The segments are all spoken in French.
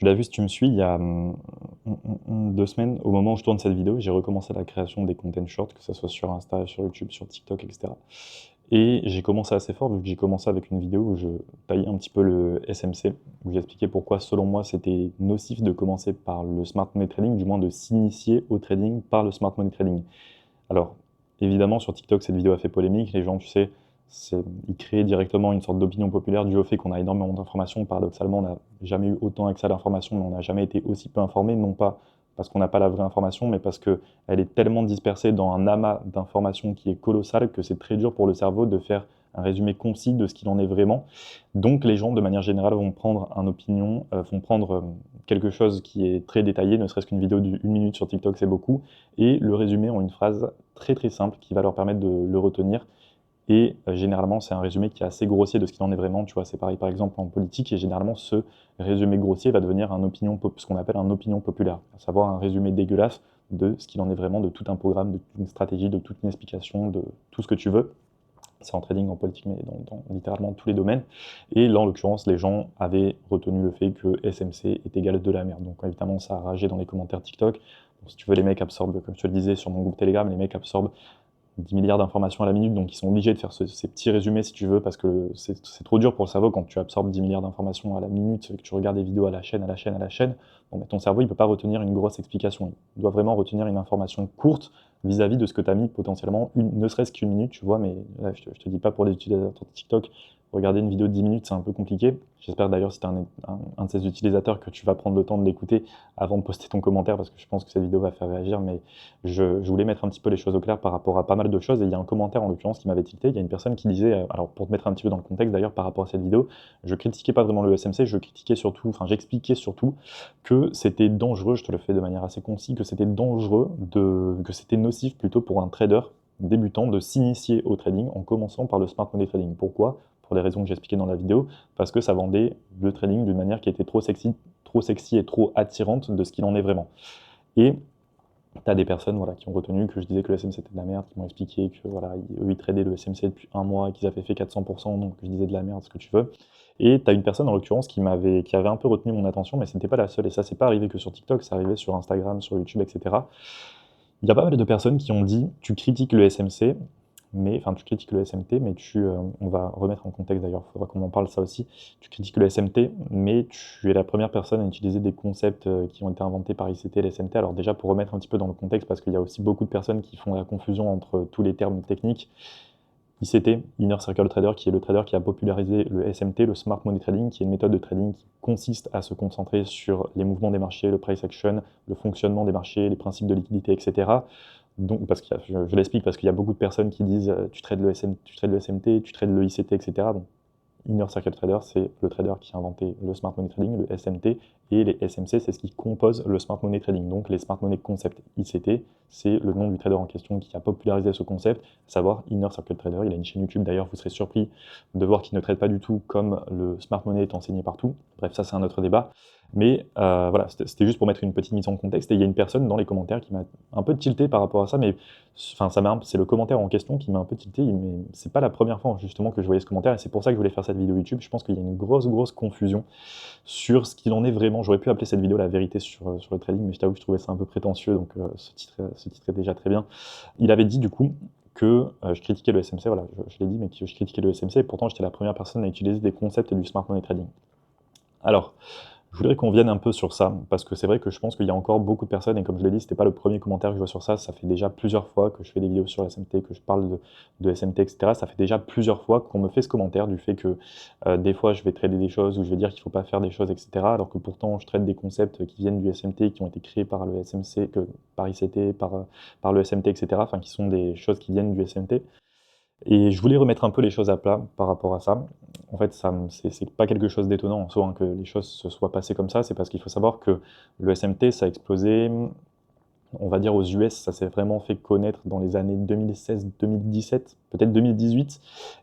Tu l'as vu si tu me suis, il y a 2 semaines, au moment où je tourne cette vidéo, j'ai recommencé la création des content shorts, que ça soit sur Insta, sur YouTube, sur TikTok, et cetera. Et j'ai commencé assez fort, vu que j'ai commencé avec une vidéo où je taillais un petit peu le SMC, où j'expliquais pourquoi, selon moi, c'était nocif de commencer par le smart money trading, du moins de s'initier au trading par le smart money trading. Alors, évidemment, sur TikTok, cette vidéo a fait polémique. Les gens, tu sais, ils créent directement une sorte d'opinion populaire dû au fait qu'on a énormément d'informations. Paradoxalement, on n'a jamais eu autant accès à l'information, mais on n'a jamais été aussi peu informé, non pas parce qu'on n'a pas la vraie information, mais parce qu'elle est tellement dispersée dans un amas d'informations qui est colossal que c'est très dur pour le cerveau de faire un résumé concis de ce qu'il en est vraiment. Donc les gens, de manière générale, vont prendre vont prendre quelque chose qui est très détaillé, ne serait-ce qu'une vidéo d'une minute sur TikTok, c'est beaucoup, et le résumer en une phrase très très simple qui va leur permettre de le retenir. Et généralement, c'est un résumé qui est assez grossier de ce qu'il en est vraiment. Tu vois, c'est pareil par exemple en politique, et généralement, ce résumé grossier va devenir ce qu'on appelle un opinion populaire, à savoir un résumé dégueulasse de ce qu'il en est vraiment, de tout un programme, de toute une stratégie, de toute une explication, de tout ce que tu veux. C'est en trading, en politique, mais dans littéralement tous les domaines. Et là, en l'occurrence, les gens avaient retenu le fait que SMC est égal de la merde. Donc évidemment, ça a ragé dans les commentaires TikTok. Donc, si tu veux, les mecs absorbent, comme je te le disais sur mon groupe Telegram, les mecs absorbent 10 milliards d'informations à la minute, donc ils sont obligés de faire ces petits résumés si tu veux, parce que c'est trop dur pour le cerveau quand tu absorbes 10 milliards d'informations à la minute, que tu regardes des vidéos à la chaîne, à la chaîne, à la chaîne. Bon, bah, ton cerveau, il ne peut pas retenir une grosse explication. Il doit vraiment retenir une information courte vis-à-vis de ce que tu as mis potentiellement, ne serait-ce qu'une minute, tu vois, mais là, je te dis pas pour les utilisateurs de TikTok, regarder une vidéo de 10 minutes, c'est un peu compliqué. J'espère d'ailleurs, si tu es un de ces utilisateurs, que tu vas prendre le temps de l'écouter avant de poster ton commentaire, parce que je pense que cette vidéo va faire réagir, mais je voulais mettre un petit peu les choses au clair par rapport à pas mal de choses, et il y a un commentaire en l'occurrence qui m'avait tilté. Il y a une personne qui disait, alors pour te mettre un petit peu dans le contexte d'ailleurs par rapport à cette vidéo, je critiquais pas vraiment le SMC, j'expliquais surtout que c'était dangereux, je te le fais de manière assez concise, que c'était dangereux, que c'était nocif plutôt pour un trader débutant de s'initier au trading en commençant par le smart money trading. Pourquoi? Pour les raisons que j'expliquais dans la vidéo, parce que ça vendait le trading d'une manière qui était trop sexy et trop attirante de ce qu'il en est vraiment. Et tu as des personnes voilà, qui ont retenu que je disais que le SMC c'était de la merde, qui m'ont expliqué que voilà, eux ils tradaient le SMC depuis un mois, qu'ils avaient fait 400%, donc je disais de la merde, ce que tu veux. Et tu as une personne en l'occurrence qui avait un peu retenu mon attention, mais ce n'était pas la seule, et ça c'est pas arrivé que sur TikTok, c'est arrivé sur Instagram, sur YouTube, etc. Il y a pas mal de personnes qui ont dit: «Tu critiques le SMC, tu critiques le SMT, mais on va remettre en contexte d'ailleurs, il faudra qu'on en parle ça aussi. Tu critiques le SMT, mais tu es la première personne à utiliser des concepts, qui ont été inventés par ICT et l'SMT». Alors déjà pour remettre un petit peu dans le contexte, parce qu'il y a aussi beaucoup de personnes qui font la confusion entre tous les termes techniques. ICT, Inner Circle Trader, qui est le trader qui a popularisé le SMT, le Smart Money Trading, qui est une méthode de trading qui consiste à se concentrer sur les mouvements des marchés, le price action, le fonctionnement des marchés, les principes de liquidité, etc. Donc, parce qu'il y a, je l'explique parce qu'il y a beaucoup de personnes qui disent tu trades le SMT, tu trades le ICT, etc. Bon, Inner Circle Trader, c'est le trader qui a inventé le Smart Money Trading, le SMT, et les SMC, c'est ce qui compose le Smart Money Trading. Donc les Smart Money Concept ICT, c'est le nom du trader en question qui a popularisé ce concept, à savoir Inner Circle Trader. Il a une chaîne YouTube d'ailleurs, vous serez surpris de voir qu'il ne trade pas du tout comme le Smart Money est enseigné partout. Bref, ça c'est un autre débat. Mais voilà, c'était juste pour mettre une petite mise en contexte. Et il y a une personne dans les commentaires qui m'a un peu tilté par rapport à ça, mais c'est le commentaire en question qui m'a un peu tilté. Mais c'est pas la première fois justement que je voyais ce commentaire, et c'est pour ça que je voulais faire cette vidéo YouTube. Je pense qu'il y a une grosse confusion sur ce qu'il en est vraiment. J'aurais pu appeler cette vidéo la vérité sur le trading, mais je t'avoue que je trouvais ça un peu prétentieux, donc ce titre est déjà très bien. Il avait dit du coup que je critiquais le SMC, voilà, je l'ai dit, mais que je critiquais le SMC, et pourtant j'étais la première personne à utiliser des concepts du smart money trading. Alors, je voudrais qu'on vienne un peu sur ça, parce que c'est vrai que je pense qu'il y a encore beaucoup de personnes, et comme je l'ai dit, c'était pas le premier commentaire que je vois sur ça. Ça fait déjà plusieurs fois que je fais des vidéos sur SMT, que je parle de SMT, etc. Ça fait déjà plusieurs fois qu'on me fait ce commentaire du fait que des fois je vais trader des choses, ou je vais dire qu'il faut pas faire des choses, etc. Alors que pourtant je traite des concepts qui viennent du SMT, qui ont été créés par le SMC, par ICT, par le SMT, etc. Enfin, qui sont des choses qui viennent du SMT. Et je voulais remettre un peu les choses à plat par rapport à ça. En fait, c'est pas quelque chose d'étonnant en soi, hein, que les choses se soient passées comme ça. C'est parce qu'il faut savoir que le SMT, ça a explosé, on va dire aux US, ça s'est vraiment fait connaître dans les années 2016-2017, peut-être 2018,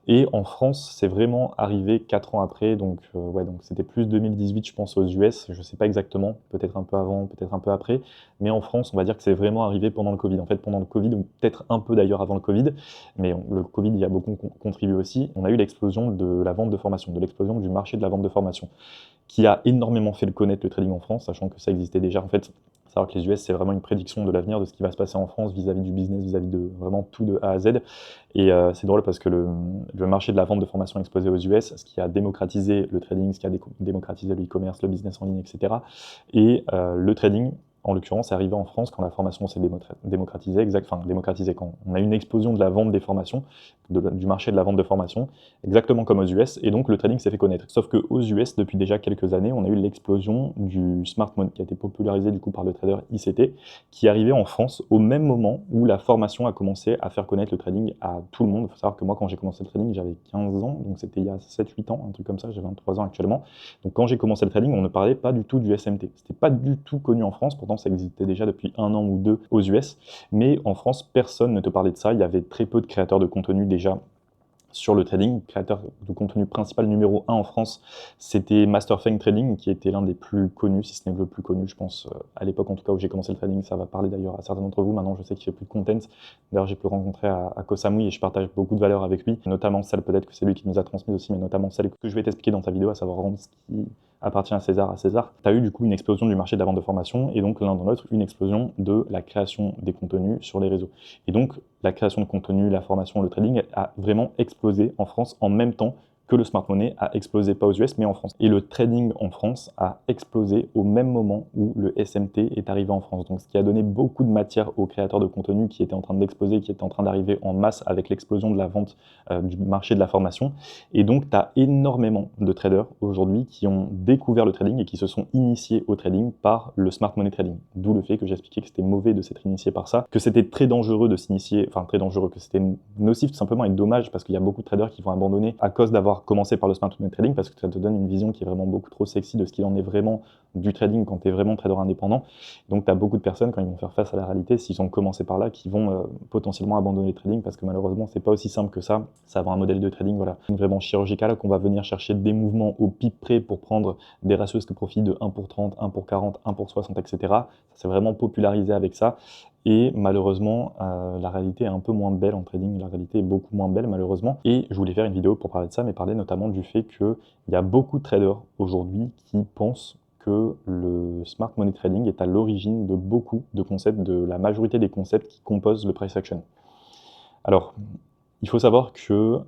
et en France, c'est vraiment arrivé 4 ans après, donc ouais, donc c'était plus 2018, je pense, aux US, je sais pas exactement, peut-être un peu avant, peut-être un peu après, mais en France, on va dire que c'est vraiment arrivé pendant le Covid. En fait, pendant le Covid, ou peut-être un peu d'ailleurs avant le Covid, mais le Covid y a beaucoup contribué aussi, on a eu l'explosion de la vente de formation, de l'explosion du marché de la vente de formation. qui a énormément fait le connaître le trading en France, sachant que ça existait déjà. En fait, savoir que les US, c'est vraiment une prédiction de l'avenir, de ce qui va se passer en France vis-à-vis du business, vis-à-vis de vraiment tout de A à Z. Et c'est drôle parce que le marché de la vente de formation a explosé aux US, ce qui a démocratisé le trading, ce qui a démocratisé le e-commerce, le business en ligne, etc. Et le trading, en l'occurrence, est arrivé en France quand la formation s'est démocratisée, démocratisée, quand on a eu une explosion de la vente des formations, du marché de la vente de formation, exactement comme aux US, et donc le trading s'est fait connaître. Sauf qu'aux US, depuis déjà quelques années, on a eu l'explosion du smart money, qui a été popularisé du coup par le trader ICT, qui est arrivé en France au même moment où la formation a commencé à faire connaître le trading à tout le monde. Il faut savoir que moi, quand j'ai commencé le trading, j'avais 15 ans, donc c'était il y a 7-8 ans, un truc comme ça, j'ai 23 ans actuellement. Donc quand j'ai commencé le trading, on ne parlait pas du tout du SMT. C'était pas du tout connu en France, pourtant ça existait déjà depuis 1 an ou 2 aux US, mais en France, personne ne te parlait de ça. Il y avait très peu de créateurs de contenu déjà sur le trading. Créateur de contenu principal numéro 1 en France, c'était Master Feng Trading, qui était l'un des plus connus, si ce n'est le plus connu, je pense, à l'époque en tout cas où j'ai commencé le trading. Ça va parler d'ailleurs à certains d'entre vous. Maintenant, je sais qu'il fait plus de content. D'ailleurs, j'ai pu le rencontrer à Koh Samui et je partage beaucoup de valeurs avec lui, notamment celle, peut-être que c'est lui qui nous a transmis aussi, mais notamment celle que je vais t'expliquer dans ta vidéo, à savoir rendre ce qui appartient à César à César. Tu as eu du coup une explosion du marché de la vente de formation et donc l'un dans l'autre une explosion de la création des contenus sur les réseaux. Et donc la création de contenu, la formation, le trading a vraiment explosé en France en même temps que le smart money a explosé, pas aux US, mais en France. Et le trading en France a explosé au même moment où le SMT est arrivé en France. Donc, ce qui a donné beaucoup de matière aux créateurs de contenu qui étaient en train d'exploser, qui étaient en train d'arriver en masse avec l'explosion de la vente du marché de la formation. Et donc, tu as énormément de traders aujourd'hui qui ont découvert le trading et qui se sont initiés au trading par le smart money trading. D'où le fait que j'expliquais que c'était mauvais de s'être initié par ça, que c'était très dangereux de s'initier, enfin très dangereux, que c'était nocif tout simplement et dommage parce qu'il y a beaucoup de traders qui vont abandonner à cause d'avoir commencer par le smart money trading parce que ça te donne une vision qui est vraiment beaucoup trop sexy de ce qu'il en est vraiment du trading quand tu es vraiment trader indépendant. Donc tu as beaucoup de personnes quand ils vont faire face à la réalité, s'ils ont commencé par là, qui vont potentiellement abandonner le trading parce que malheureusement c'est pas aussi simple que ça. Ça va un modèle de trading voilà, vraiment chirurgical qu'on va venir chercher des mouvements au pic près pour prendre des ratios de profit de 1 pour 30, 1 pour 40, 1 pour 60, etc. Ça s'est vraiment popularisé avec ça. Et malheureusement, la réalité est un peu moins belle en trading, la réalité est beaucoup moins belle malheureusement. Et je voulais faire une vidéo pour parler de ça, mais parler notamment du fait qu'il y a beaucoup de traders aujourd'hui qui pensent que le smart money trading est à l'origine de beaucoup de concepts, de la majorité des concepts qui composent le price action. Alors, il faut savoir que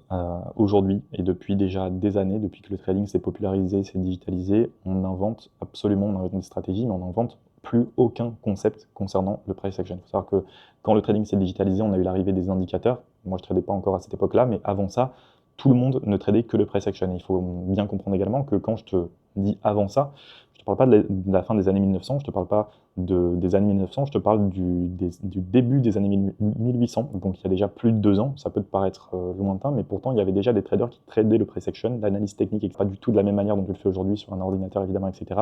aujourd'hui, et depuis déjà des années, depuis que le trading s'est popularisé, s'est digitalisé, on invente des stratégies, mais on n'invente plus aucun concept concernant le price action. Il faut savoir que quand le trading s'est digitalisé, on a eu l'arrivée des indicateurs. Moi, je ne tradais pas encore à cette époque-là, mais avant ça, tout le monde ne tradait que le price action. Et il faut bien comprendre également que quand je te dis avant ça, je ne te parle pas de la fin des années 1900, je ne te parle pas des années 1900, je te parle du début des années 1800, donc il y a déjà plus de 2 ans. Ça peut te paraître lointain, mais pourtant il y avait déjà des traders qui tradaient le price action, l'analyse technique, et pas du tout de la même manière dont tu le fais aujourd'hui sur un ordinateur évidemment, etc.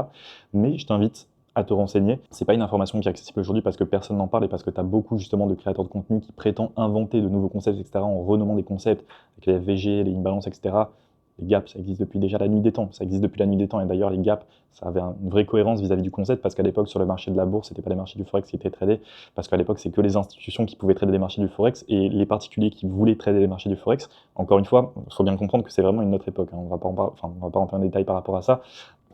Mais je t'invite à te renseigner. C'est pas une information qui est accessible aujourd'hui parce que personne n'en parle et parce que tu as beaucoup justement de créateurs de contenu qui prétendent inventer de nouveaux concepts, etc. en renommant des concepts avec les VG, les imbalances, etc. Les gaps, ça existe depuis déjà la nuit des temps. Ça existe depuis la nuit des temps. Et d'ailleurs, les gaps, ça avait une vraie cohérence vis-à-vis du concept parce qu'à l'époque, sur le marché de la bourse, c'était pas les marchés du Forex qui étaient tradés. Parce qu'à l'époque, c'est que les institutions qui pouvaient trader les marchés du Forex et les particuliers qui voulaient trader les marchés du Forex. Encore une fois, il faut bien comprendre que c'est vraiment une autre époque. On va pas rentrer en détail par rapport à ça.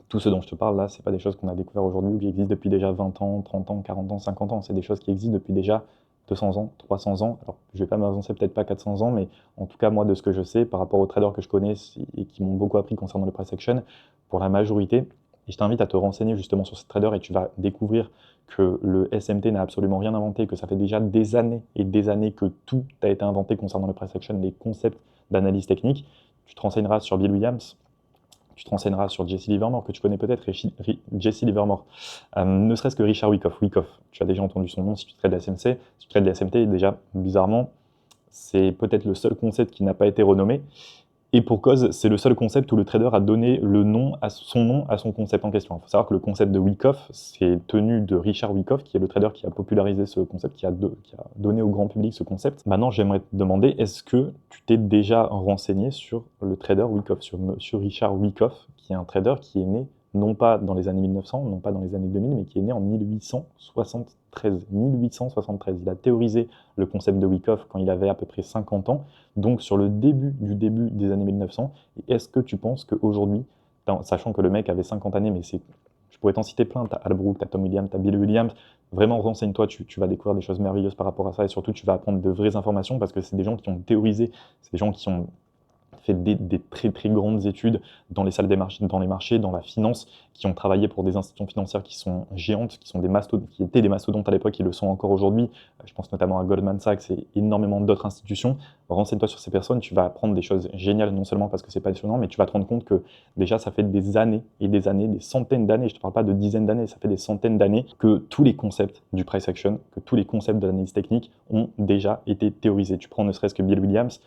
Tout ce dont je te parle là, c'est pas des choses qu'on a découvert aujourd'hui ou qui existent depuis déjà 20 ans, 30 ans, 40 ans, 50 ans. C'est des choses qui existent depuis déjà 200 ans, 300 ans. Alors, je vais pas m'avancer, peut-être pas 400 ans, mais en tout cas, moi, de ce que je sais, par rapport aux traders que je connais et qui m'ont beaucoup appris concernant le price action, pour la majorité, et je t'invite à te renseigner justement sur ces traders et tu vas découvrir que le SMT n'a absolument rien inventé, que ça fait déjà des années et des années que tout a été inventé concernant le price action, les concepts d'analyse technique. Tu te renseigneras sur Bill Williams, tu te renseigneras sur Jesse Livermore, que tu connais peut-être, Jesse Livermore. Ne serait-ce que Richard Wyckoff. Wyckoff, tu as déjà entendu son nom si tu trades la SMC. Si tu trades la SMT, déjà, bizarrement, c'est peut-être le seul concept qui n'a pas été renommé. Et pour cause, c'est le seul concept où le trader a donné son nom à son concept en question. Il faut savoir que le concept de Wyckoff, c'est tenu de Richard Wyckoff, qui est le trader qui a popularisé ce concept, qui a donné au grand public ce concept. Maintenant, j'aimerais te demander, est-ce que tu t'es déjà renseigné sur le trader Wyckoff, sur Richard Wyckoff, qui est un trader qui est né non pas dans les années 1900, non pas dans les années 2000, mais qui est né en 1873. 1873. Il a théorisé le concept de Wyckoff quand il avait à peu près 50 ans, donc sur le début des années 1900. Et est-ce que tu penses qu'aujourd'hui, sachant que le mec avait 50 années, mais je pourrais t'en citer plein, tu as Al Brook, tu as Tom Williams, tu as Bill Williams. Vraiment, renseigne-toi, tu vas découvrir des choses merveilleuses par rapport à ça et surtout, tu vas apprendre de vraies informations parce que c'est des gens qui ont théorisé, c'est des gens qui ont fait des très très grandes études dans les salles des marchés, dans les marchés, dans la finance, qui ont travaillé pour des institutions financières qui sont géantes, qui sont des mastodontes, qui étaient des mastodontes à l'époque, qui le sont encore aujourd'hui. Je pense notamment à Goldman Sachs et énormément d'autres institutions. Renseigne-toi sur ces personnes, tu vas apprendre des choses géniales, non seulement parce que c'est passionnant, mais tu vas te rendre compte que déjà ça fait des années et des années, des centaines d'années, je ne te parle pas de dizaines d'années, ça fait des centaines d'années que tous les concepts du price action, que tous les concepts de l'analyse technique ont déjà été théorisés. Tu prends ne serait-ce que Bill Williams,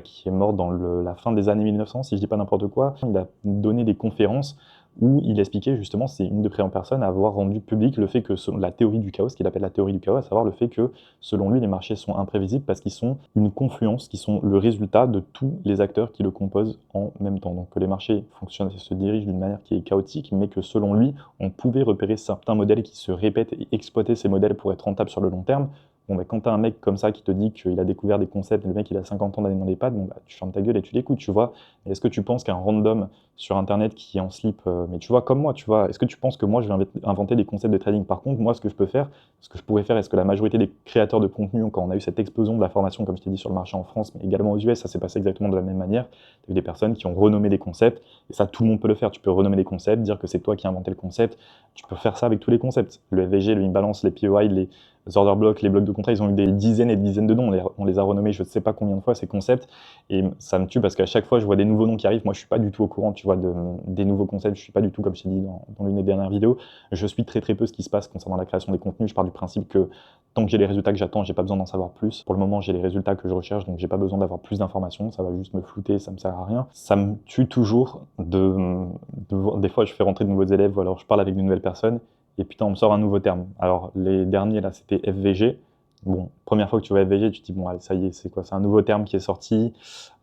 qui est mort dans la fin des années 1900, si je dis pas n'importe quoi. Il a donné des conférences où il expliquait justement, c'est une des premières personnes à avoir rendu public le fait que la théorie du chaos, ce qu'il appelle la théorie du chaos, à savoir le fait que selon lui, les marchés sont imprévisibles parce qu'ils sont une confluence, qui sont le résultat de tous les acteurs qui le composent en même temps. Donc que les marchés fonctionnent et se dirigent d'une manière qui est chaotique, mais que selon lui, on pouvait repérer certains modèles qui se répètent et exploiter ces modèles pour être rentables sur le long terme. Bon, bah, quand tu as un mec comme ça qui te dit qu'il a découvert des concepts, et le mec il a 50 ans d'années dans les pattes, bon, bah, tu fermes ta gueule et tu l'écoutes, tu vois. Et est-ce que tu penses qu'un random sur internet qui est en slip, mais tu vois, comme moi, tu vois, est-ce que tu penses que moi je vais inventer des concepts de trading? Par contre, moi ce que je peux faire, ce que je pourrais faire, est-ce que la majorité des créateurs de contenu, quand on a eu cette explosion de la formation, comme je t'ai dit, sur le marché en France, mais également aux US, ça s'est passé exactement de la même manière. Tu as eu des personnes qui ont renommé des concepts, et ça tout le monde peut le faire. Tu peux renommer des concepts, dire que c'est toi qui as inventé le concept, tu peux faire ça avec tous les concepts. Le FVG, le imbalance, les POI, les order blocks, les blocs de contrat, ils ont eu des dizaines et des dizaines de noms. On les a renommés je ne sais pas combien de fois, ces concepts. Et ça me tue parce qu'à chaque fois, je vois des nouveaux noms qui arrivent. Moi, je ne suis pas du tout au courant, tu vois, des nouveaux concepts. Je ne suis pas du tout, comme je t'ai dit dans l'une des dernières vidéos. Je suis très très peu ce qui se passe concernant la création des contenus. Je pars du principe que tant que j'ai les résultats que j'attends, j'ai pas besoin d'en savoir plus. Pour le moment, j'ai les résultats que je recherche, donc j'ai pas besoin d'avoir plus d'informations. Ça va juste me flouter, ça me sert à rien. Ça me tue toujours des fois, je fais rentrer de nouveaux élèves ou alors je parle avec de nouvelles personnes. Et putain, on me sort un nouveau terme. Alors, les derniers, là, c'était FVG. Bon, première fois que tu vois FVG, tu te dis, bon, allez, ça y est, c'est quoi? C'est un nouveau terme qui est sorti.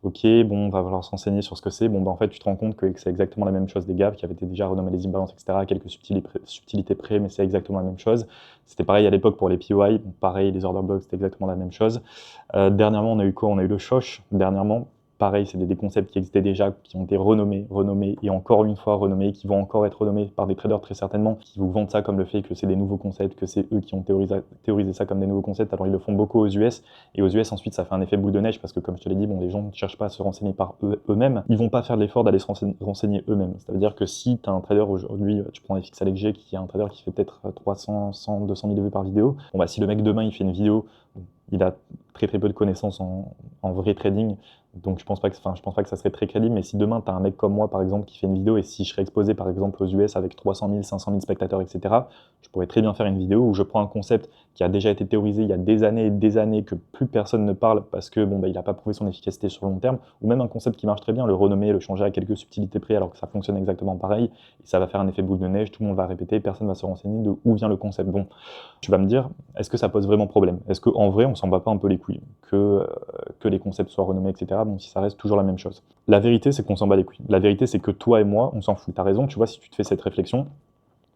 Ok, bon, on va falloir s'enseigner sur ce que c'est. Bon, bah, en fait, tu te rends compte que c'est exactement la même chose des gaps qui avaient été déjà renommés les imbalances, etc. Quelques subtilités près, mais c'est exactement la même chose. C'était pareil à l'époque pour les POI. Bon, pareil, les order blocks, c'était exactement la même chose. Dernièrement, on a eu quoi? On a eu le Shosh, dernièrement. Pareil, c'est des concepts qui existaient déjà, qui ont été renommés et encore une fois renommés, qui vont encore être renommés par des traders très certainement, qui vous vendent ça comme le fait que c'est des nouveaux concepts, que c'est eux qui ont théorisé ça comme des nouveaux concepts. Alors ils le font beaucoup aux US, et aux US ensuite ça fait un effet boule de neige, parce que comme je te l'ai dit, bon, les gens ne cherchent pas à se renseigner par eux-mêmes, ils vont pas faire l'effort d'aller se renseigner eux-mêmes. Ça veut dire que si tu as un trader aujourd'hui, tu prends FX AlexG, qui est un trader qui fait peut-être 300, 100, 200 000 vues par vidéo, bon bah si le mec demain il fait une vidéo, il a très très peu de connaissances en vrai trading, donc je pense pas que ça serait très crédible. Mais si demain tu as un mec comme moi par exemple qui fait une vidéo, et si je serais exposé par exemple aux US avec 300 000, 500 000 spectateurs, etc., je pourrais très bien faire une vidéo où je prends un concept qui a déjà été théorisé il y a des années et des années, que plus personne ne parle parce que bon, bah, il n'a pas prouvé son efficacité sur le long terme, ou même un concept qui marche très bien, le renommer, le changer à quelques subtilités près alors que ça fonctionne exactement pareil, et ça va faire un effet boule de neige, tout le monde va répéter, personne va se renseigner de où vient le concept. Bon, tu vas me dire, est-ce que ça pose vraiment problème? Est-ce qu'en vrai, on s'en bat pas un peu les couilles que les concepts soient renommés, etc., bon, si ça reste toujours la même chose? La vérité, c'est qu'on s'en bat les couilles. La vérité, c'est que toi et moi, on s'en fout. Tu as raison, tu vois, si tu te fais cette réflexion,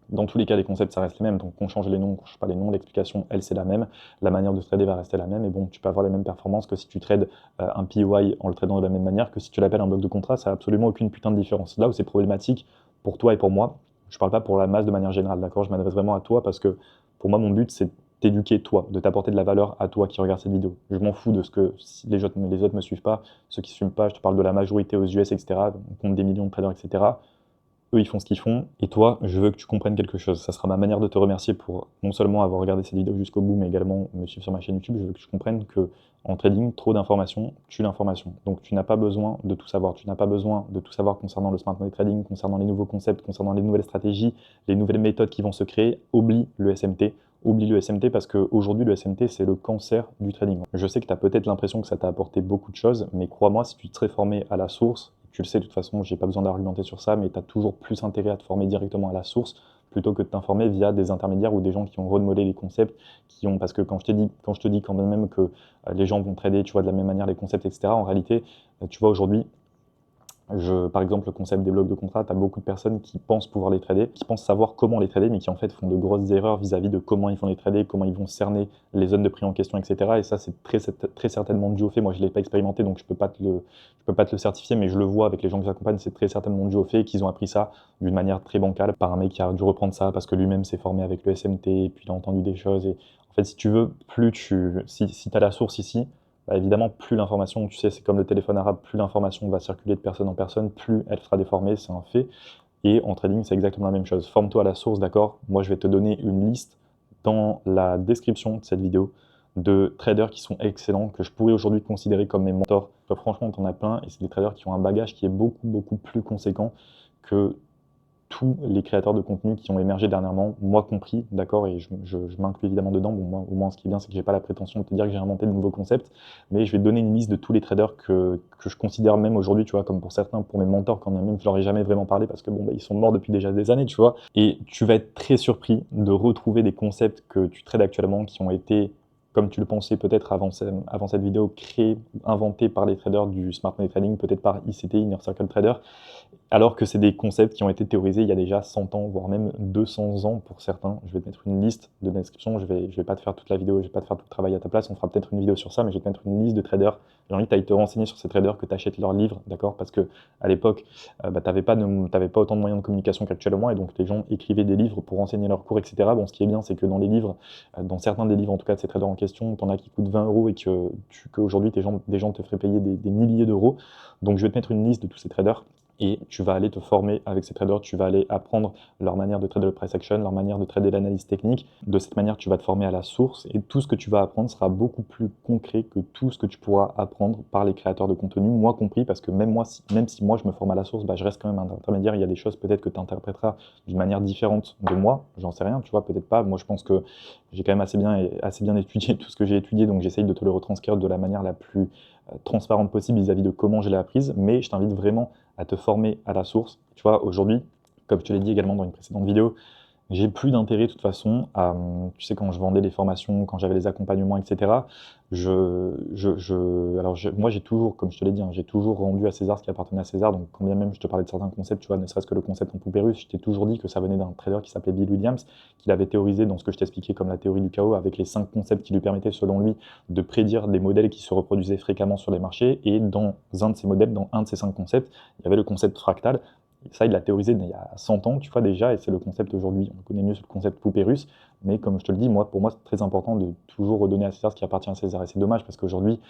dans tous les cas, les concepts, ça reste les mêmes. Donc, on change les noms, on change pas les noms, l'explication, elle, c'est la même. La manière de trader va rester la même. Et bon, tu peux avoir les mêmes performances que si tu trades un POI en le tradant de la même manière que si tu l'appelles un bloc de contrat. Ça n'a absolument aucune putain de différence. Là où c'est problématique pour toi et pour moi, je parle pas pour la masse de manière générale, d'accord? Je m'adresse vraiment à toi parce que pour moi, mon but, c'est t'éduquer toi, de t'apporter de la valeur à toi qui regarde cette vidéo. Je m'en fous de ce que si les autres me suivent pas, ceux qui ne suivent pas, je te parle de la majorité aux US, etc., on compte des millions de traders, etc. Eux, ils font ce qu'ils font, et toi, je veux que tu comprennes quelque chose. Ça sera ma manière de te remercier pour non seulement avoir regardé cette vidéo jusqu'au bout, mais également me suivre sur ma chaîne YouTube. Je veux que tu comprennes que en trading, trop d'informations tue l'information. Donc tu n'as pas besoin de tout savoir. Tu n'as pas besoin de tout savoir concernant le smart money trading, concernant les nouveaux concepts, concernant les nouvelles stratégies, les nouvelles méthodes qui vont se créer. Oublie le SMT. Oublie le SMT parce qu'aujourd'hui, le SMT, c'est le cancer du trading. Je sais que tu as peut-être l'impression que ça t'a apporté beaucoup de choses, mais crois-moi, si tu te serais formé à la source, tu le sais, de toute façon, j'ai pas besoin d'argumenter sur ça, mais tu as toujours plus intérêt à te former directement à la source plutôt que de t'informer via des intermédiaires ou des gens qui ont remodelé les concepts, parce que quand je te dis quand même que les gens vont trader, tu vois, de la même manière les concepts, etc., en réalité, tu vois, aujourd'hui, Par exemple, le concept des blocs de contrat, tu as beaucoup de personnes qui pensent pouvoir les trader, qui pensent savoir comment les trader, mais qui en fait font de grosses erreurs vis-à-vis de comment ils vont les trader, comment ils vont cerner les zones de prix en question, etc. Et ça, c'est très certainement dû au fait, moi je ne l'ai pas expérimenté, donc je peux pas te le certifier, mais je le vois avec les gens que j'accompagne, c'est très certainement dû au fait qu'ils ont appris ça d'une manière très bancale, par un mec qui a dû reprendre ça parce que lui-même s'est formé avec le SMT, et puis il a entendu des choses. Et en fait, si tu veux, si tu as la source ici, bah, évidemment, plus l'information, tu sais, c'est comme le téléphone arabe, plus l'information va circuler de personne en personne, plus elle sera déformée, c'est un fait. Et en trading, c'est exactement la même chose. Forme-toi à la source, d'accord? Moi, je vais te donner une liste dans la description de cette vidéo de traders qui sont excellents, que je pourrais aujourd'hui te considérer comme mes mentors. Franchement, tu en as plein, et c'est des traders qui ont un bagage qui est beaucoup, beaucoup plus conséquent que tous les créateurs de contenu qui ont émergé dernièrement, moi compris, d'accord, et je m'inclus évidemment dedans. Bon, moi, au moins, ce qui est bien, c'est que j'ai pas la prétention de te dire que j'ai inventé de nouveaux concepts, mais je vais te donner une liste de tous les traders que je considère même aujourd'hui, tu vois, comme pour certains, pour mes mentors, quand même, je leur ai jamais vraiment parlé parce que bon, bah, ils sont morts depuis déjà des années, tu vois, et tu vas être très surpris de retrouver des concepts que tu trades actuellement qui ont été, comme tu le pensais peut-être avant cette vidéo, créés, inventés par les traders du Smart Money Trading, peut-être par ICT, Inner Circle Trader, alors que c'est des concepts qui ont été théorisés il y a déjà 100 ans, voire même 200 ans pour certains. Je vais te mettre une liste de description, je vais pas te faire toute la vidéo, je vais pas te faire tout le travail à ta place, on fera peut-être une vidéo sur ça, mais je vais te mettre une liste de traders. J'ai envie que tu ailles te renseigner sur ces traders, que tu achètes leurs livres, d'accord? Parce que à l'époque, bah, tu n'avais pas autant de moyens de communication qu'actuellement, et donc les gens écrivaient des livres pour renseigner leurs cours, etc. Bon, ce qui est bien, c'est que dans les livres, dans certains des livres en tout cas de ces traders en question, tu en as qui coûtent 20 € et qu'aujourd'hui des gens te feraient payer des milliers d'euros. Donc je vais te mettre une liste de tous ces traders, et tu vas aller te former avec ces traders, tu vas aller apprendre leur manière de trader le price action, leur manière de trader l'analyse technique. De cette manière, tu vas te former à la source, et tout ce que tu vas apprendre sera beaucoup plus concret que tout ce que tu pourras apprendre par les créateurs de contenu, moi compris, parce que même si moi je me forme à la source, bah, je reste quand même un intermédiaire. Il y a des choses peut-être que tu interpréteras d'une manière différente de moi, j'en sais rien, tu vois, peut-être pas. Moi, je pense que j'ai quand même assez bien étudié tout ce que j'ai étudié, donc j'essaye de te le retranscrire de la manière la plus transparente possible vis-à-vis de comment je l'ai apprise, mais je t'invite vraiment à te former à la source. Tu vois, aujourd'hui, comme je te l'ai dit également dans une précédente vidéo, j'ai plus d'intérêt de toute façon à, tu sais, quand je vendais des formations, quand j'avais les accompagnements, etc. Moi, j'ai toujours, comme je te l'ai dit, hein, j'ai toujours rendu à César ce qui appartenait à César. Donc, quand bien même je te parlais de certains concepts, tu vois, ne serait-ce que le concept en poupée russe, je t'ai toujours dit que ça venait d'un trader qui s'appelait Bill Williams, qu'il avait théorisé dans ce que je t'expliquais comme la théorie du chaos, avec les 5 concepts qui lui permettaient, selon lui, de prédire des modèles qui se reproduisaient fréquemment sur les marchés. Et dans un de ces modèles, dans un de ces 5 concepts, il y avait le concept fractal. Ça, il l'a théorisé il y a 100 ans, tu vois, déjà, et c'est le concept aujourd'hui. On connaît mieux ce concept poupée russe, mais comme je te le dis, pour moi, c'est très important de toujours redonner à César ce qui appartient à César. Et c'est dommage parce qu'aujourd'hui,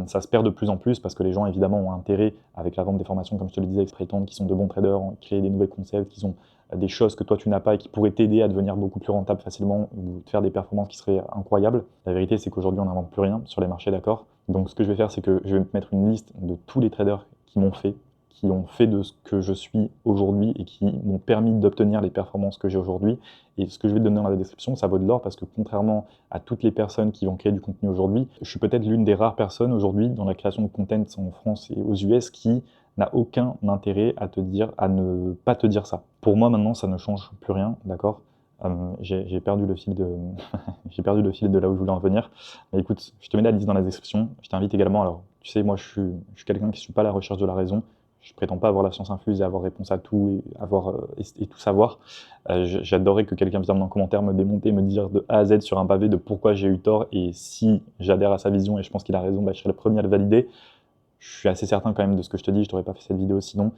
ça se perd de plus en plus parce que les gens, évidemment, ont intérêt, avec la vente des formations, comme je te le disais, prétendent qu'ils sont de bons traders, créer des nouveaux concepts, qu'ils ont des choses que toi tu n'as pas et qui pourraient t'aider à devenir beaucoup plus rentable facilement ou te faire des performances qui seraient incroyables. La vérité, c'est qu'aujourd'hui, on n'invente plus rien sur les marchés, d'accord? Donc, ce que je vais faire, c'est que je vais te mettre une liste de tous les traders qui ont fait de ce que je suis aujourd'hui et qui m'ont permis d'obtenir les performances que j'ai aujourd'hui. Et ce que je vais te donner dans la description, ça vaut de l'or parce que contrairement à toutes les personnes qui vont créer du contenu aujourd'hui, je suis peut-être l'une des rares personnes aujourd'hui dans la création de content en France et aux US qui n'a aucun intérêt à ne pas te dire ça. Pour moi, maintenant, ça ne change plus rien, d'accord? J'ai perdu le fil de j'ai perdu le fil de là où je voulais en venir. Mais écoute, je te mets la liste dans la description. Je t'invite également, alors, tu sais, moi, je suis quelqu'un qui ne suit pas la recherche de la raison. Je prétends pas avoir la science infuse et avoir réponse à tout et tout savoir. J'adorerais que quelqu'un vienne dans les commentaires me démonter, me dire de A à Z sur un pavé de pourquoi j'ai eu tort, et si j'adhère à sa vision et je pense qu'il a raison, bah, je serai le premier à le valider. Je suis assez certain quand même de ce que je te dis, je t'aurais pas fait cette vidéo sinon.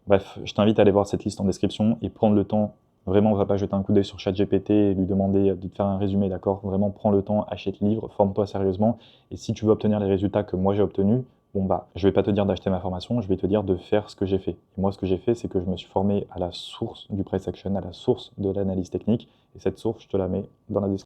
Bref, je t'invite à aller voir cette liste en description et prendre le temps. Vraiment, va pas jeter un coup d'œil sur ChatGPT et lui demander de te faire un résumé, d'accord? Vraiment, prends le temps, achète le livre, forme-toi sérieusement. Et si tu veux obtenir les résultats que moi j'ai obtenus, bon bah, je vais pas te dire d'acheter ma formation, je vais te dire de faire ce que j'ai fait. Et moi, ce que j'ai fait, c'est que je me suis formé à la source du price action, à la source de l'analyse technique. Et cette source, je te la mets dans la description.